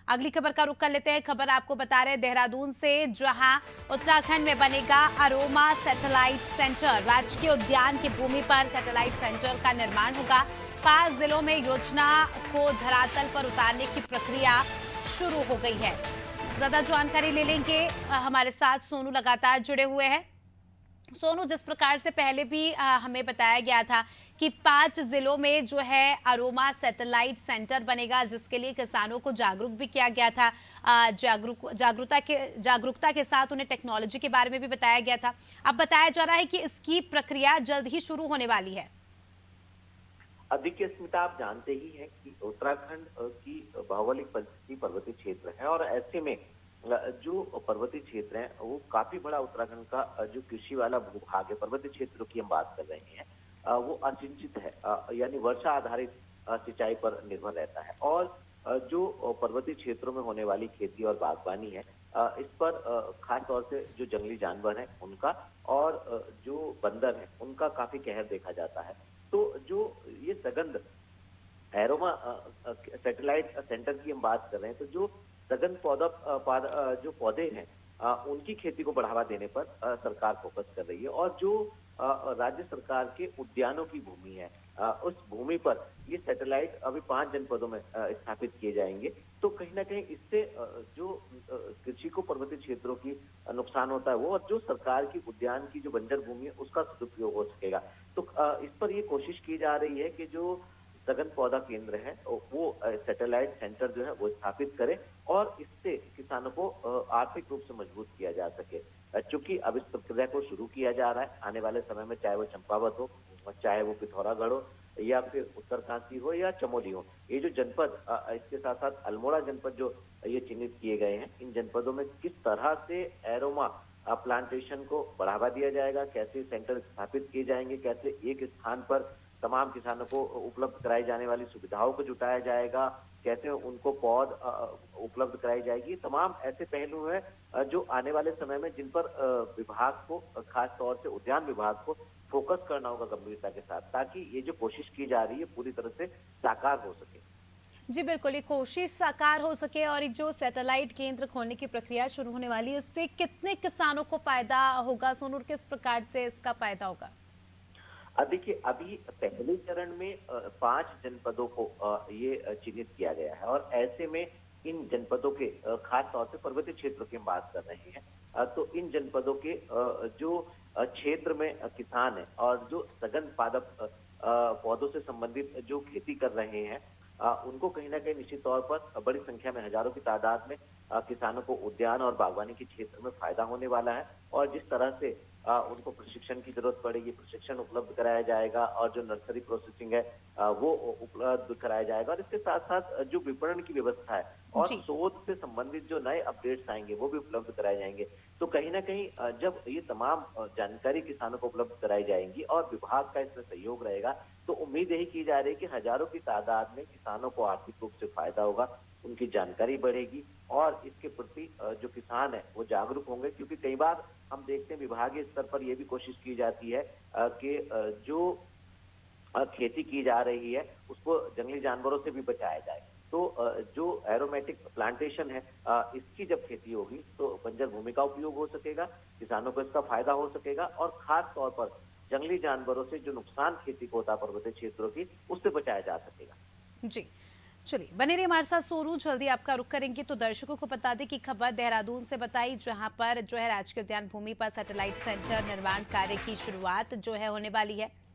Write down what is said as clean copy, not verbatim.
अगली खबर का रुख कर लेते हैं। खबर आपको बता रहे हैं देहरादून से, जहां उत्तराखंड में बनेगा अरोमा सैटेलाइट सेंटर। राजकीय उद्यान की भूमि पर सैटेलाइट सेंटर का निर्माण होगा। 5 जिलों में योजना को धरातल पर उतारने की प्रक्रिया शुरू हो गई है। ज्यादा जानकारी ले लेंगे, हमारे साथ सोनू लगातार जुड़े हुए हैं। सोनू, जिस प्रकार से पहले भी हमें बताया गया था कि 5 जिलों में जो है अरोमा सैटेलाइट सेंटर बनेगा, जिसके लिए किसानों को जागरूक भी किया गया था। जागरूकता के साथ उन्हें टेक्नोलॉजी के बारे में भी बताया गया था। अब बताया जा रहा है कि इसकी प्रक्रिया जल्द ही शुरू होने वाली है। देखिए स्मिता, आप जानते ही हैं कि उत्तराखंड की भौगोलिक परिस्थिति पर्वतीय क्षेत्र है और ऐसे में जो पर्वतीय क्षेत्र है वो काफी बड़ा उत्तराखंड का जो कृषि वाला भूभाग है, पर्वतीय क्षेत्रों की हम बात कर रहे हैं, वो असिंचित है, यानी वर्षा आधारित सिंचाई पर निर्भर रहता है। और जो पर्वतीय क्षेत्रों में होने वाली खेती और बागवानी है, इस पर खास तौर से जो जंगली जानवर हैं उनका और जो बंदर हैं उनका काफी कहर देखा जाता है। तो जो ये सघन एरोमा सैटेलाइट सेंटर की हम बात कर रहे हैं, तो जो सघन जो पौधे हैं उनकी खेती को बढ़ावा देने पर सरकार फोकस कर रही है। और जो राज्य सरकार के उद्यानों की भूमि है, उस भूमि पर ये सैटेलाइट अभी 5 जनपदों में स्थापित किए जाएंगे। तो कहीं ना कहीं इससे जो कृषि को पर्वतीय क्षेत्रों की नुकसान होता है वो, और जो सरकार की उद्यान की जो बंजर भूमि है उसका सदुपयोग हो सकेगा। तो इस पर ये कोशिश की जा रही है कि जो सघन पौधा केंद्र है वो सैटेलाइट सेंटर जो है वो स्थापित करे और इससे किसानों को आर्थिक रूप से मजबूत किया जा सके। चूंकि अब इस प्रक्रिया को शुरू किया जा रहा है, आने वाले समय में चाहे वो चंपावत हो, चाहे वो पिथौरागढ़ हो, या फिर उत्तरकाशी हो या चमोली हो, ये जो जनपद, इसके साथ साथ अल्मोड़ा जनपद जो ये चिन्हित किए गए हैं, इन जनपदों में किस तरह से एरोमा प्लांटेशन को बढ़ावा दिया जाएगा, कैसे सेंटर स्थापित किए जाएंगे, कैसे एक स्थान पर तमाम किसानों को उपलब्ध कराई जाने वाली सुविधाओं को जुटाया जाएगा, कैसे उनको पौध उपलब्ध कराई जाएगी, तमाम ऐसे पहलू हैं जो आने वाले समय में जिन पर विभाग को, खास तौर से उद्यान विभाग को फोकस करना होगा गंभीरता के साथ, ताकि ये जो कोशिश की जा रही है पूरी तरह से साकार हो सके। जी बिल्कुल, ये कोशिश साकार हो सके। और ये जो सैटेलाइट केंद्र खोलने की प्रक्रिया शुरू होने वाली है, इससे कितने किसानों को फायदा होगा सोनू, किस प्रकार से इसका फायदा होगा? देखिए अभी पहले चरण में 5 जनपदों को ये चिन्हित किया गया है और ऐसे में इन जनपदों के खास तौर से पर्वतीय क्षेत्रों की हम बात कर रहे हैं, तो इन जनपदों के जो क्षेत्र में किसान है और जो सघन पादप पौधों से संबंधित जो खेती कर रहे हैं, उनको कहीं ना कहीं निश्चित तौर पर बड़ी संख्या में, हजारों की तादाद में किसानों को उद्यान और बागवानी के क्षेत्र में फायदा होने वाला है। और जिस तरह से उनको प्रशिक्षण की जरूरत पड़ेगी, प्रशिक्षण उपलब्ध कराया जाएगा और जो नर्सरी प्रोसेसिंग है वो उपलब्ध कराया जाएगा। और इसके साथ साथ जो विपणन की व्यवस्था है और जी शोध से संबंधित जो नए अपडेट्स आएंगे वो भी उपलब्ध कराए जाएंगे। तो कहीं ना कहीं जब ये तमाम जानकारी किसानों को उपलब्ध कराई जाएंगी और विभाग का इसमें सहयोग रहेगा, तो उम्मीद यही की जा रही है कि हजारों की तादाद में किसानों को आर्थिक रूप से फायदा होगा, उनकी जानकारी बढ़ेगी और इसके प्रति जो किसान है वो जागरूक होंगे। क्योंकि कई बार हम देखते हैं विभागीय स्तर पर यह भी कोशिश की जाती है कि जो खेती की जा रही है उसको जंगली जानवरों से भी बचाया जाए। तो जो एरोमेटिक प्लांटेशन है, इसकी जब खेती होगी तो बंजर भूमि का उपयोग हो सकेगा, किसानों को इसका फायदा हो सकेगा और खास तौर पर जंगली जानवरों से जो नुकसान खेती को होता है पर्वतीय क्षेत्रों की, उससे बचाया जा सकेगा। जी, चलिए बने रहिए हमारे साथ सोनू। जल्दी आपका रुख करेंगे। तो दर्शकों को बता दें कि खबर देहरादून से बताई, जहां पर जो है राजकीय उद्यान भूमि पर सैटेलाइट सेंटर निर्माण कार्य की शुरुआत जो है होने वाली है।